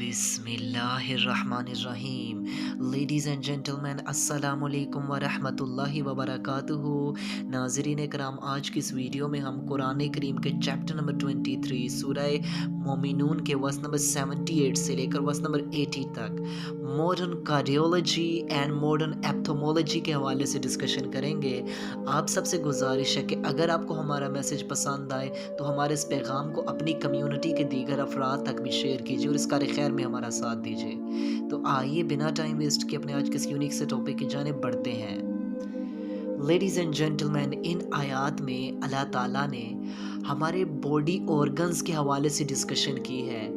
बिस्मिल्लाहिर्रहमानिर्रहीम। Ladies and gentleman, अस्सलामु अलैकुम वरहमतुल्लाहि वबरकातुहू। नाज़रीन कराम, आज की इस वीडियो में हम कुरान करीम के चैप्टर नंबर 23 सूरह मोमिनून के वर्स नंबर 78 से लेकर वर्स नंबर 80 तक मॉडर्न कार्डियोलॉजी एंड मॉडर्न एप्थोमोलॉजी के हवाले से डिस्कशन करेंगे। आप सबसे गुजारिश है कि अगर आपको हमारा मैसेज पसंद आए तो हमारे इस पैगाम को अपनी कम्युनिटी के दीगर अफराद तक भी शेयर कीजिए और इस कार खैर में हमारा साथ दीजिए। तो आइए बिना टाइम वेस्ट किए अपने आज के इस यूनिक से टॉपिक की जानिब बढ़ते हैं। लेडीज़ एंड जेंटलमैन, इन आयात में अल्लाह ताला ने हमारे बॉडी ऑर्गन्स के हवाले से डिस्कशन की है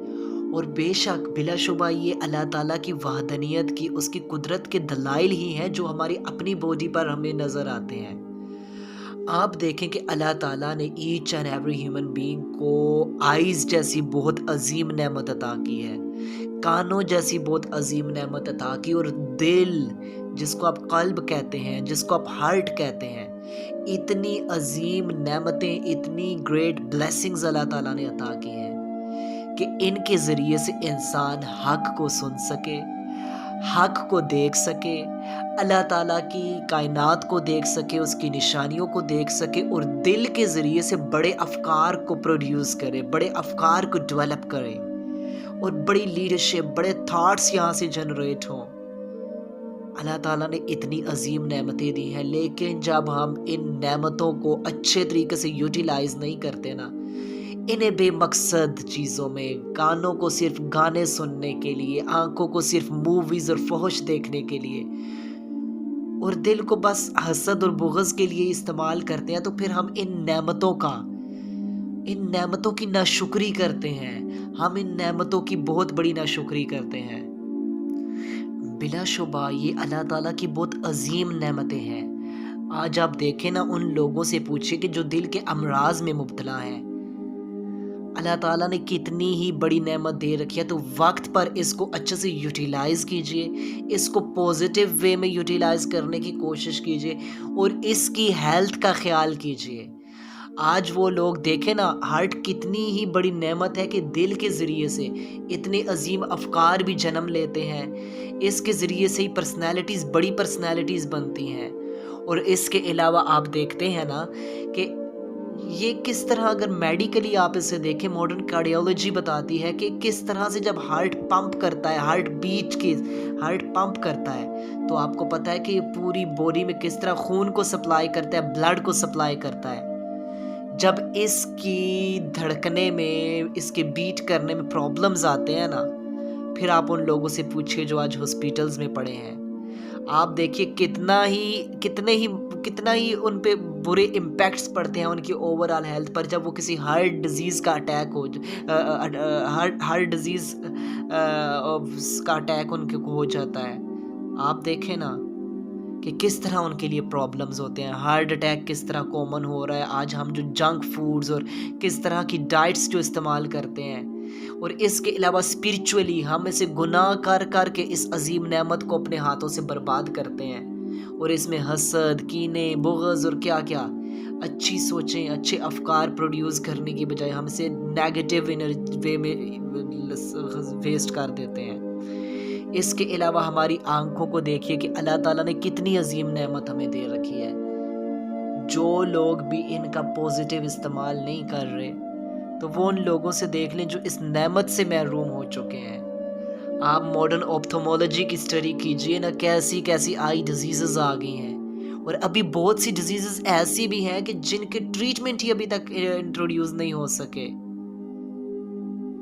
और बेशक बिलाशुबा ये अल्लाह ताला की वहदनियत की, उसकी कुदरत के दलाइल ही हैं जो हमारी अपनी बॉडी पर हमें नज़र आते हैं। आप देखें कि अल्लाह ताला ने each and every human being को आइज़ जैसी बहुत अजीम नेमत अता की है, कानों जैसी बहुत अजीम नेमत अता की, और दिल जिसको आप कल्ब कहते हैं, जिसको आप हार्ट कहते हैं, इतनी अजीम नेमतें, इतनी ग्रेट ब्लेसिंग्स अल्लाह ताला ने अता की हैं कि इनके ज़रिए से इंसान हक़ को सुन सके, हक़ को देख सके, अल्लाह ताला की कायनात को देख सके, उसकी निशानियों को देख सके और दिल के ज़रिए से बड़े अफ़कार को प्रोड्यूस करे, बड़े अफ़कार को डेवलप करे और बड़ी लीडरशिप, बड़े थॉट्स यहाँ से जनरेट हों। अल्लाह ताला ने इतनी अजीम नेमतें दी हैं, लेकिन जब हम इन नेमतों को अच्छे तरीके से यूटिलाइज़ नहीं करते ना, इन्हें बेमकसद चीज़ों में, कानों को सिर्फ गाने सुनने के लिए, आंखों को सिर्फ मूवीज़ और फहश देखने के लिए और दिल को बस हसद और बुग़्ज़ के लिए इस्तेमाल करते हैं, तो फिर हम इन नेमतों की नाशुक्री करते हैं। हम इन नेमतों की बहुत बड़ी नाशुक्री करते हैं। बिलाशुबा ये अल्लाह ताला की बहुत अजीम नेमतें हैं। आज आप देखें ना, उन लोगों से पूछिए कि जो दिल के अमराज में मुब्तला हैं, अल्लाह ताला ने कितनी ही बड़ी नेमत दे रखी है, तो वक्त पर इसको अच्छे से यूटिलाइज़ कीजिए, इसको पॉजिटिव वे में यूटिलाइज़ करने की कोशिश कीजिए और इसकी हेल्थ का ख्याल कीजिए। आज वो लोग देखें ना, हार्ट कितनी ही बड़ी नेमत है कि दिल के ज़रिए से इतने अजीम अफ़कार भी जन्म लेते हैं, इसके ज़रिए से ही पर्सनैलिटीज़, बड़ी पर्सनैलिटीज़ बनती हैं। और इसके अलावा आप देखते हैं ना कि ये किस तरह, अगर मेडिकली आप इसे देखें, मॉडर्न कार्डियोलॉजी बताती है कि किस तरह से जब हार्ट पंप करता है, हार्ट पंप करता है, तो आपको पता है कि ये पूरी बॉडी में किस तरह खून को सप्लाई करता है, ब्लड को सप्लाई करता है। जब इसकी धड़कने में, इसके बीट करने में प्रॉब्लम्स आते हैं ना, फिर आप उन लोगों से पूछिए जो आज हॉस्पिटल्स में पड़े हैं। आप देखिए कितना ही उन पे बुरे इम्पैक्ट्स पड़ते हैं उनकी ओवरऑल हेल्थ पर, जब वो किसी हार्ट डिजीज़ का अटैक हो, हार्ट डिजीज़ का अटैक उनके को हो जाता है। आप देखें ना कि किस तरह उनके लिए प्रॉब्लम्स होते हैं, हार्ट अटैक किस तरह कॉमन हो रहा है आज, हम जो जंक फूड्स और किस तरह की डाइट्स जो इस्तेमाल करते हैं, और इसके अलावा स्पिरिचुअली हम इसे गुनाह कर कर के इस अजीम नेमत को अपने हाथों से बर्बाद करते हैं और इसमें हसद, कीने, बुग़्ज़ और क्या क्या, अच्छी सोचें, अच्छे अफ़कार प्रोड्यूस करने की बजाय हम इसे नेगेटिव वे में वेस्ट कर देते हैं। इसके अलावा हमारी आंखों को देखिए कि अल्लाह ताला ने कितनी अजीम नेमत हमें दे रखी है। जो लोग भी इनका पॉजिटिव इस्तेमाल नहीं कर रहे, तो वो उन लोगों से देख लें जो इस नेमत से महरूम हो चुके हैं। आप मॉडर्न ऑप्थोमोलॉजी की स्टडी कीजिए ना, कैसी कैसी आई डिजीज़ेज़ आ गई हैं और अभी बहुत सी डिजीज़ेज़ ऐसी भी हैं कि जिनके ट्रीटमेंट ही अभी तक इंट्रोड्यूस नहीं हो सके।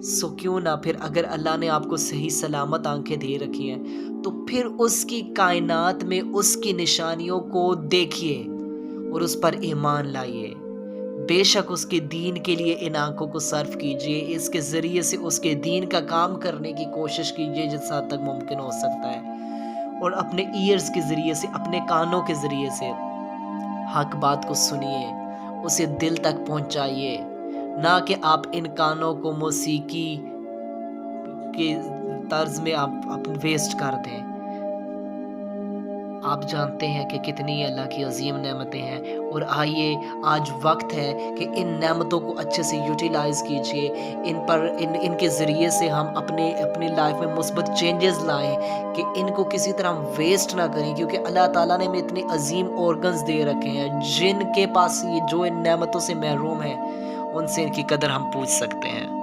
सो क्यों ना फिर, अगर अल्लाह ने आपको सही सलामत आंखें दे रखी हैं, तो फिर उसकी कायनात में उसकी निशानियों को देखिए और उस पर ईमान लाइए। बेशक उसके दीन के लिए इन आंखों को सर्फ कीजिए, इसके ज़रिए से उसके दीन का काम करने की कोशिश कीजिए जिस हद तक मुमकिन हो सकता है, और अपने ईयर्स के ज़रिए से, अपने कानों के ज़रिए से हक बात को सुनिए, उसे दिल तक पहुंचाइए, ना कि आप इन कानों को मौसीकी के तर्ज में आप वेस्ट कर दें। آپ جانتے ہیں کہ کتنی اللہ کی عظیم نعمتیں ہیں، اور آئیے آج وقت ہے کہ ان نعمتوں کو اچھے سے یوٹیلائز کیجئے، ان کے ذریعے سے ہم اپنی لائف میں مثبت چینجز لائیں، کہ ان کو کسی طرح ویسٹ نہ کریں، کیونکہ اللہ تعالیٰ نے ہمیں اتنے عظیم آرگنز دے رکھے ہیں، جن کے پاس یہ جو ان نعمتوں سے محروم ہیں ان سے ان کی قدر ہم پوچھ سکتے ہیں۔